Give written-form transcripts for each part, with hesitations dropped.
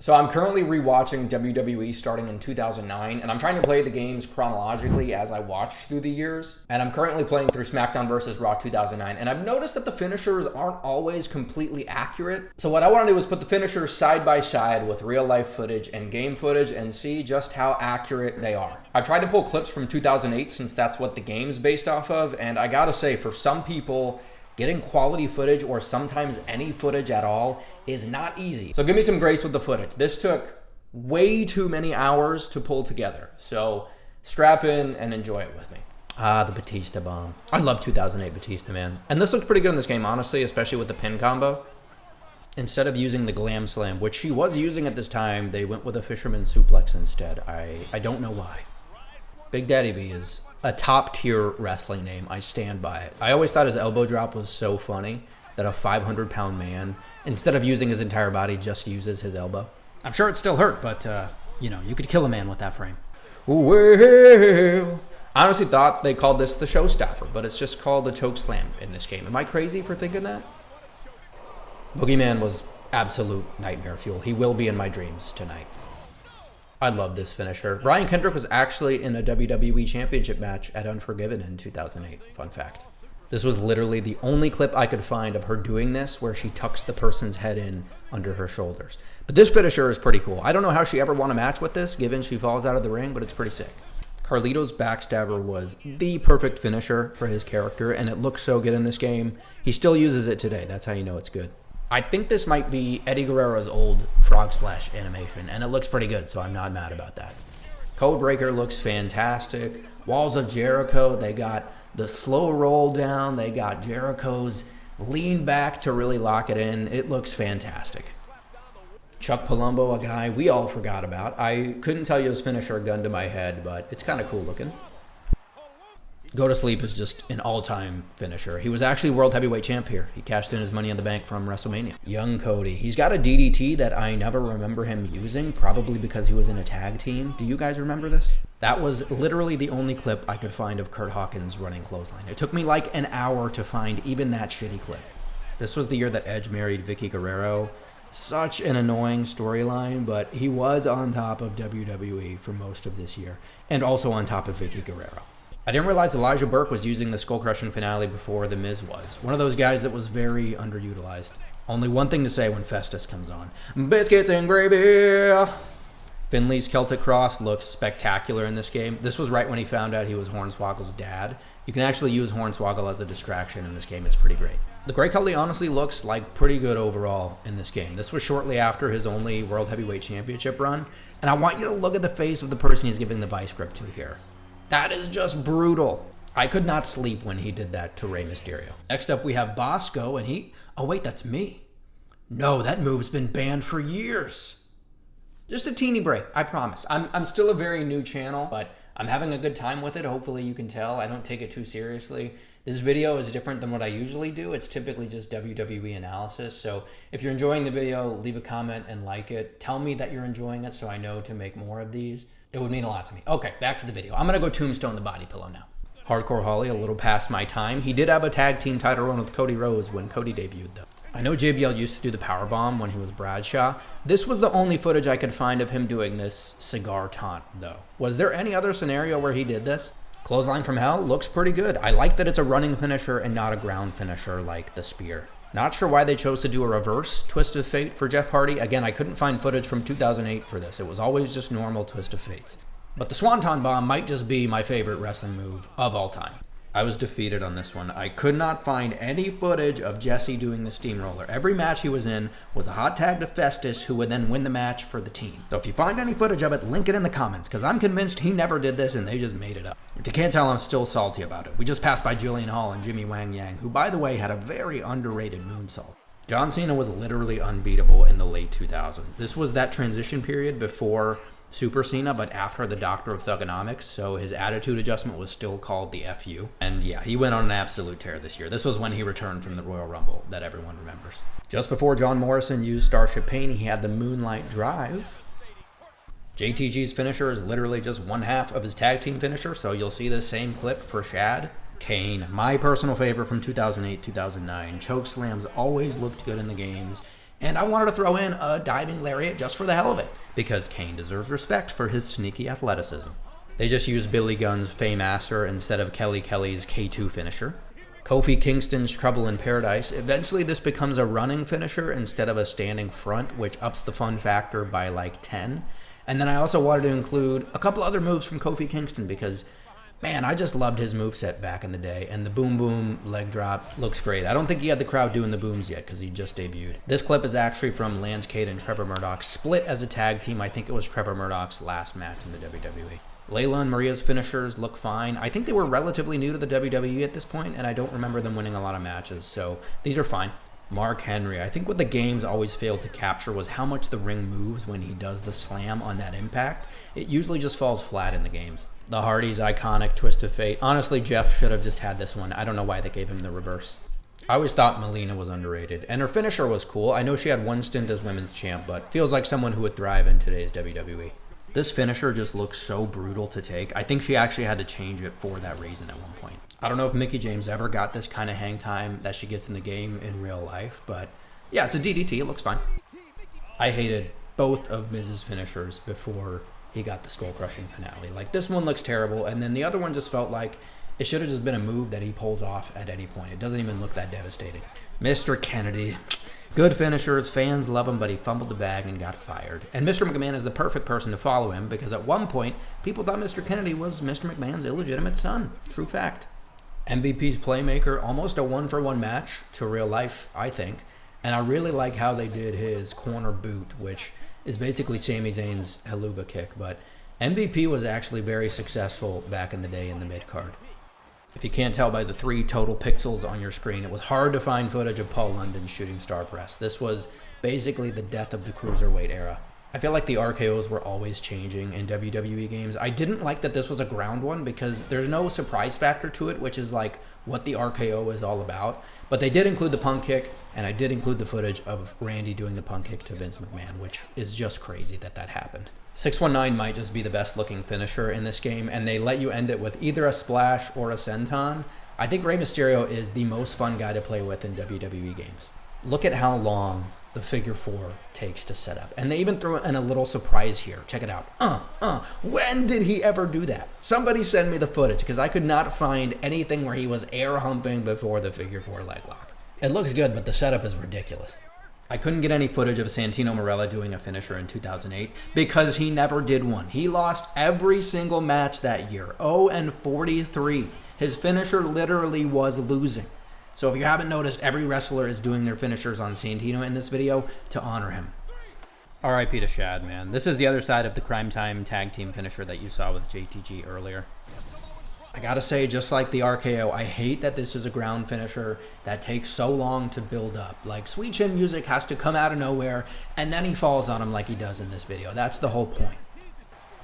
So I'm currently rewatching WWE starting in 2009, and I'm trying to play the games chronologically as I watch through the years. And I'm currently playing through Smackdown versus Raw 2009, and I've noticed that the finishers aren't always completely accurate. So what I want to do is put the finishers side by side with real life footage and game footage and see just how accurate they are. I tried to pull clips from 2008 since that's what the game's based off of, and I gotta say, for some people, getting quality footage or sometimes any footage at all is not easy. So give me some grace with the footage. This took way too many hours to pull together. So strap in and enjoy it with me. Ah, the Batista bomb. I love 2008 Batista, man. And this looks pretty good in this game, honestly, especially with the pin combo. Instead of using the glam slam, which she was using at this time, they went with a fisherman suplex instead. I don't know why. Big Daddy V is a top tier wrestling name. I stand by it. I always thought his elbow drop was so funny that a 500-pound man, instead of using his entire body, just uses his elbow. I'm sure it still hurt, but, you could kill a man with that frame. Well, I honestly thought they called this the showstopper, but it's just called a choke slam in this game. Am I crazy for thinking that? Boogeyman was absolute nightmare fuel. He will be in my dreams tonight. I love this finisher. Brian Kendrick was actually in a WWE Championship match at Unforgiven in 2008. Fun fact. This was literally the only clip I could find of her doing this where she tucks the person's head in under her shoulders. But this finisher is pretty cool. I don't know how she ever won a match with this, given she falls out of the ring, but it's pretty sick. Carlito's backstabber was the perfect finisher for his character, and it looks so good in this game. He still uses it today. That's how you know it's good. I think this might be Eddie Guerrero's old frog splash animation, and it looks pretty good, so I'm not mad about that. Codebreaker looks fantastic. Walls of Jericho, they got the slow roll down. They got Jericho's lean back to really lock it in. It looks fantastic. Chuck Palumbo, a guy we all forgot about. I couldn't tell you his finisher, gun to my head, but it's kind of cool looking. Go to Sleep is just an all-time finisher. He was actually World Heavyweight Champ here. He cashed in his money in the bank from WrestleMania. Young Cody. He's got a DDT that I never remember him using, probably because he was in a tag team. Do you guys remember this? That was literally the only clip I could find of Kurt Hawkins running clothesline. It took me like an hour to find even that shitty clip. This was the year that Edge married Vicky Guerrero. Such an annoying storyline, but he was on top of WWE for most of this year, and also on top of Vicky Guerrero. I didn't realize Elijah Burke was using the Skull Crushing finale before The Miz was. One of those guys that was very underutilized. Only one thing to say when Festus comes on. Biscuits and gravy! Finley's Celtic Cross looks spectacular in this game. This was right when he found out he was Hornswoggle's dad. You can actually use Hornswoggle as a distraction in this game. It's pretty great. The Great Khali honestly looks like pretty good overall in this game. This was shortly after his only World Heavyweight Championship run. And I want you to look at the face of the person he's giving the vice grip to here. That is just brutal. I could not sleep when he did that to Rey Mysterio. Next up, we have Bosco, and he... Oh, wait, that's me. No, that move's been banned for years. Just a teeny break, I promise. I'm still a very new channel, but I'm having a good time with it. Hopefully you can tell. I don't take it too seriously. This video is different than what I usually do. It's typically just WWE analysis. So if you're enjoying the video, leave a comment and like it. Tell me that you're enjoying it so I know to make more of these. It would mean a lot to me. Okay, back to the video. I'm going to go Tombstone the Body Pillow now. Hardcore Holly, a little past my time. He did have a tag team title run with Cody Rhodes when Cody debuted, though. I know JBL used to do the powerbomb when he was Bradshaw. This was the only footage I could find of him doing this cigar taunt, though. Was there any other scenario where he did this? Clothesline from Hell looks pretty good. I like that it's a running finisher and not a ground finisher like the spear. Not sure why they chose to do a reverse Twist of Fate for Jeff Hardy. Again, I couldn't find footage from 2008 for this. It was always just normal Twist of Fates. But the Swanton Bomb might just be my favorite wrestling move of all time. I was defeated on this one. I could not find any footage of Jesse doing the steamroller. Every match he was in was a hot tag to Festus, who would then win the match for the team. So if you find any footage of it, link it in the comments, because I'm convinced he never did this and they just made it up. If you can't tell, I'm still salty about it. We just passed by Jillian Hall and Jimmy Wang Yang, who, by the way, had a very underrated moonsault. John Cena was literally unbeatable in the late 2000s. This was that transition period before Super Cena, but after the Doctor of Thugonomics, so his attitude adjustment was still called the FU. And yeah, he went on an absolute tear this year. This was when he returned from the Royal Rumble that everyone remembers. Just before John Morrison used Starship Pain, he had the Moonlight Drive. JTG's finisher is literally just one half of his tag team finisher, so you'll see the same clip for Shad. Kane, my personal favorite from 2008-2009. Choke slams always looked good in the games. And I wanted to throw in a diving lariat just for the hell of it, because Kane deserves respect for his sneaky athleticism. They just used Billy Gunn's Fame-Asser instead of Kelly Kelly's K2 finisher. Kofi Kingston's Trouble in Paradise. Eventually this becomes a running finisher instead of a standing front, which ups the fun factor by like 10. And then I also wanted to include a couple other moves from Kofi Kingston because, man, I just loved his moveset back in the day. And the boom boom leg drop looks great. I don't think he had the crowd doing the booms yet because he just debuted. This clip is actually from Lance Cade and Trevor Murdoch split as a tag team. I think it was Trevor Murdoch's last match in the WWE. Layla and Maria's finishers look fine. I think they were relatively new to the WWE at this point, and I don't remember them winning a lot of matches, so these are fine. Mark Henry. I think what the games always failed to capture was how much the ring moves when he does the slam on that impact. It usually just falls flat in the games. The Hardys' iconic Twist of Fate. Honestly, Jeff should have just had this one. I don't know why they gave him the reverse. I always thought Melina was underrated, and her finisher was cool. I know she had one stint as women's champ, but feels like someone who would thrive in today's WWE. This finisher just looks so brutal to take. I think she actually had to change it for that reason at one point. I don't know if Mickie James ever got this kind of hang time that she gets in the game in real life, but yeah, it's a DDT. It looks fine. I hated both of Miz's finishers before he got the skull-crushing finale. Like, this one looks terrible, and then the other one just felt like it should have just been a move that he pulls off at any point. It doesn't even look that devastating. Mr. Kennedy. Good finishers, fans love him, but he fumbled the bag and got fired. And Mr. McMahon is the perfect person to follow him because at one point, people thought Mr. Kennedy was Mr. McMahon's illegitimate son. True fact. MVP's Playmaker, almost a one-for-one match to real life, I think. And I really like how they did his corner boot, which is basically Sami Zayn's Helluva kick. But MVP was actually very successful back in the day in the mid-card. If you can't tell by the 3 total pixels on your screen, it was hard to find footage of Paul London's shooting star press. This was basically the death of the cruiserweight era. I feel like the RKOs were always changing in WWE games. I didn't like that this was a ground one because there's no surprise factor to it, which is like what the RKO is all about. But they did include the punk kick, and I did include the footage of Randy doing the punk kick to Vince McMahon, which is just crazy that that happened. 619 might just be the best looking finisher in this game, and they let you end it with either a splash or a senton. I think Rey Mysterio is the most fun guy to play with in WWE games. Look at how long the figure 4 takes to set up. And they even threw in a little surprise here. Check it out. When did he ever do that? Somebody send me the footage because I could not find anything where he was air humping before the figure 4 leg lock. It looks good, but the setup is ridiculous. I couldn't get any footage of Santino Marella doing a finisher in 2008 because he never did one. He lost every single match that year. 0-43. His finisher literally was losing. So if you haven't noticed, every wrestler is doing their finishers on Santino in this video to honor him. RIP to Shad, man. This is the other side of the Crime Time tag team finisher that you saw with JTG earlier. I gotta say, just like the RKO, I hate that this is a ground finisher that takes so long to build up. Like, Sweet Chin Music has to come out of nowhere, and then he falls on him like he does in this video. That's the whole point.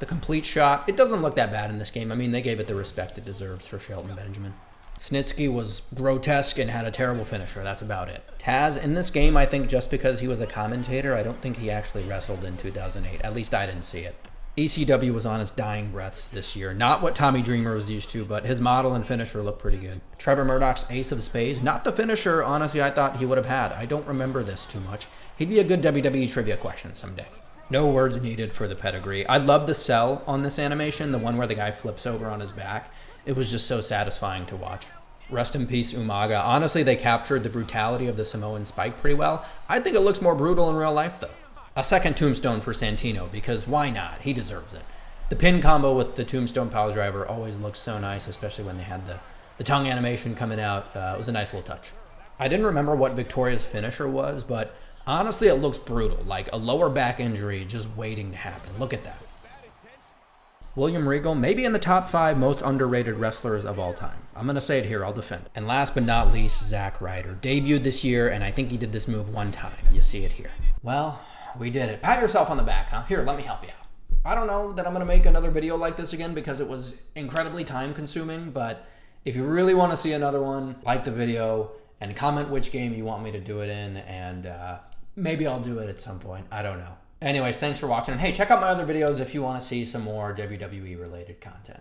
The complete shot, it doesn't look that bad in this game. I mean, they gave it the respect it deserves for Shelton Benjamin. Snitsky was grotesque and had a terrible finisher. That's about it. Taz, in this game, I think just because he was a commentator, I don't think he actually wrestled in 2008. At least I didn't see it. ECW was on his dying breaths this year. Not what Tommy Dreamer was used to, but his model and finisher look pretty good. Trevor Murdoch's Ace of Spades, not the finisher, honestly, I thought he would have had. I don't remember this too much. He'd be a good WWE trivia question someday. No words needed for the pedigree. I love the cell on this animation, the one where the guy flips over on his back. It was just so satisfying to watch. Rest in peace, Umaga. Honestly, they captured the brutality of the Samoan spike pretty well. I think it looks more brutal in real life, though. A second tombstone for Santino, because why not? He deserves it. The pin combo with the tombstone power driver always looks so nice, especially when they had the tongue animation coming out. It was a nice little touch. I didn't remember what Victoria's finisher was, but honestly, it looks brutal, like a lower back injury just waiting to happen. Look at that. William Regal, maybe in the top 5 most underrated wrestlers of all time. I'm going to say it here, I'll defend it. And last but not least, Zack Ryder. Debuted this year, and I think he did this move one time. You see it here. Well, we did it. Pat yourself on the back, huh? Here, let me help you out. I don't know that I'm going to make another video like this again because it was incredibly time consuming, but if you really want to see another one, like the video and comment which game you want me to do it in, and maybe I'll do it at some point. I don't know. Anyways, thanks for watching. And hey, check out my other videos if you want to see some more WWE related content.